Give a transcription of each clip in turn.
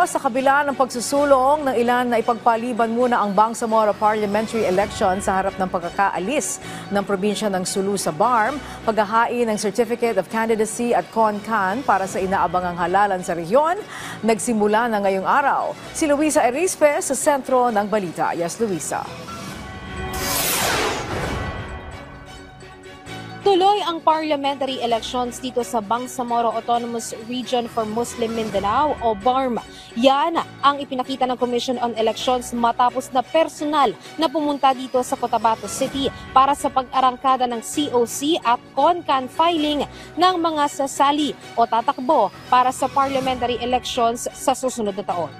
Sa kabila ng pagsusulong ng ilan na ipagpaliban muna ang Bangsamoro parliamentary election sa harap ng pagkakaalis ng probinsya ng Sulu sa BARM, paghahain ng Certificate of Candidacy at CONCAN para sa inaabangang halalan sa rehiyon, nagsimula na ngayong araw. Si Luisa Erispe sa sentro ng balita. Yes, Luisa. Tuloy ang parliamentary elections dito sa Bangsamoro Autonomous Region for Muslim Mindanao o BARM. Yan ang ipinakita ng Commission on Elections matapos na personal na pumunta dito sa Cotabato City para sa pag-arangkada ng COC at CONCAN filing ng mga sasali o tatakbo para sa parliamentary elections sa susunod na taon.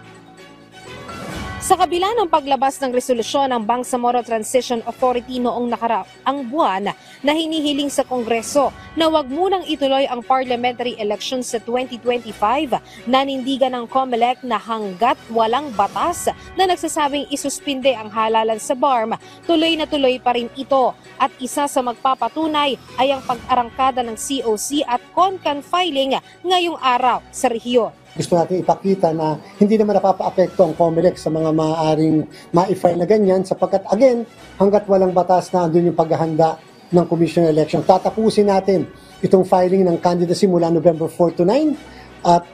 Sa kabila ng paglabas ng resolusyon ng Bangsamoro Transition Authority noong nakaraang buwan na hinihiling sa Kongreso na wag munang ituloy ang parliamentary elections sa 2025, nanindigan ng COMELEC na hanggat walang batas na nagsasabing isuspinde ang halalan sa BARM, tuloy na tuloy pa rin ito. At isa sa magpapatunay ay ang pag-arangkada ng COC at CONCAN filing ngayong araw sa rehiyon. Gusto natin ipakita na hindi naman napapa-apekto ang COMELEC sa mga maaaring ma-file na ganyan sapagkat again, hanggat walang batas na andun yung paghahanda ng Commission on Election. Tatapusin natin itong filing ng candidacy mula November 4 to 9 at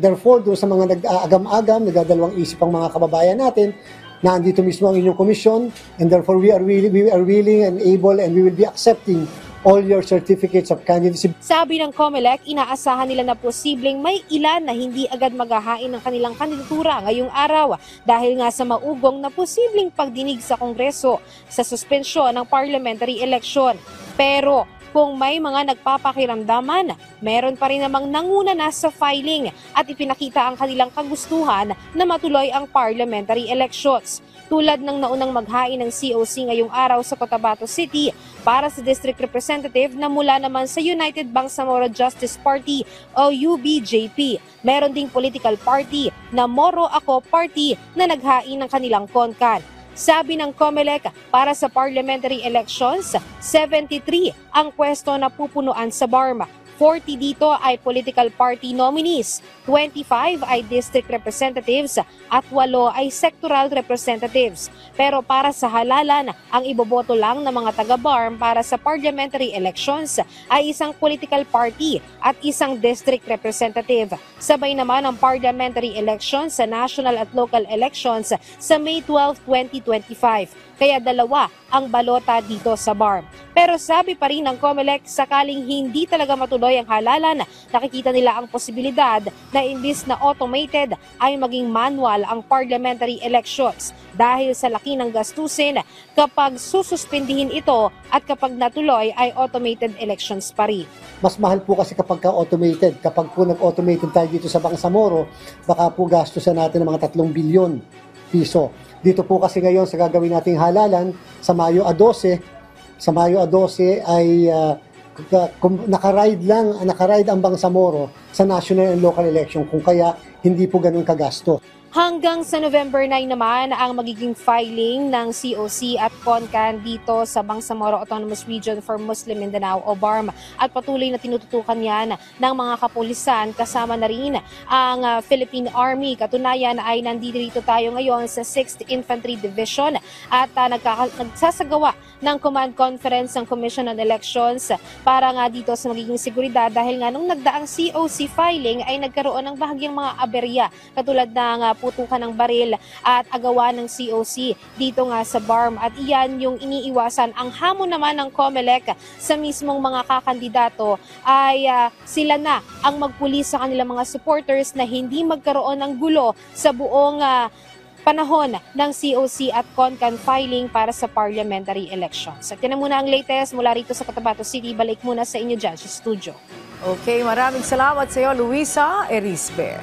therefore doon sa mga nag-agam-agam, nagdadalawang isip ang mga kababayan natin na andito mismo ang inyong komisyon and therefore we are willing and able and we will be accepting all your certificates of candidacy. Sabi ng COMELEC, inaasahan nila na posibleng may ilan na hindi agad maghahain ng kanilang kandidatura ngayong araw dahil nga sa maugong na posibleng pagdinig sa Kongreso sa suspensyon ng parliamentary election. Pero kung may mga nagpapakiramdaman, meron pa rin namang nanguna na sa filing at ipinakita ang kanilang kagustuhan na matuloy ang parliamentary elections. Tulad ng naunang maghain ng COC ngayong araw sa Cotabato City para sa District Representative na mula naman sa United Bangsamoro Justice Party o UBJP. Meron ding political party na Moro Ako Party na naghain ng kanilang CONCAN. Sabi ng COMELEC, para sa parliamentary elections, 73 ang pwesto na pupunuan sa BARM. 40 dito ay political party nominees, 25 ay district representatives at 8 ay sectoral representatives. Pero para sa halalan, ang iboboto lang ng mga taga-BARM para sa parliamentary elections ay isang political party at isang district representative. Sabay naman ang parliamentary elections sa national at local elections sa May 12, 2025. Kaya dalawa ang balota dito sa BARM. Pero sabi pa rin ng COMELEC, sakaling hindi talaga matuloy ang halalan, nakikita nila ang posibilidad na imbis na automated ay maging manual ang parliamentary elections dahil sa laki ng gastusin kapag sususpindihin ito at kapag natuloy ay automated elections pa rin. Mas mahal po kasi kapag automated. Kapag po nag-automated tayo dito sa Bangsamoro, baka po gastusan natin ng mga 3 bilyon piso. Dito po kasi ngayon sa gagawin nating halalan sa Mayo 12, sa Mayo 12 ay nakaride ang Bangsamoro sa national and local election kung kaya hindi po ganun kagasto. Hanggang sa November 9 naman ang magiging filing ng COC at CONCAN dito sa Bangsamoro Autonomous Region for Muslim Mindanao o BARM at patuloy na tinututukan yan ng mga kapulisan kasama na rin ang Philippine Army. Katunayan ay nandito tayo ngayon sa 6th Infantry Division at nagsasagawa ng command conference ng Commission on Elections para nga dito sa magiging seguridad dahil nga nung nagdaang COC filing ay nagkaroon ng bahagyang mga aberya katulad ng putukan ng baril at agawa ng COC dito nga sa BARM at iyan yung iniiwasan. Ang hamon naman ng COMELEC sa mismong mga kakandidato ay sila na ang magpulis sa kanilang mga supporters na hindi magkaroon ng gulo sa buong panahon ng COC at CONCAN filing para sa parliamentary elections. At yan na muna ang latest mula rito sa Cotabato City. Balik muna sa inyo dyan sa studio. Okay, maraming salamat sa iyo, Luisa Erispe.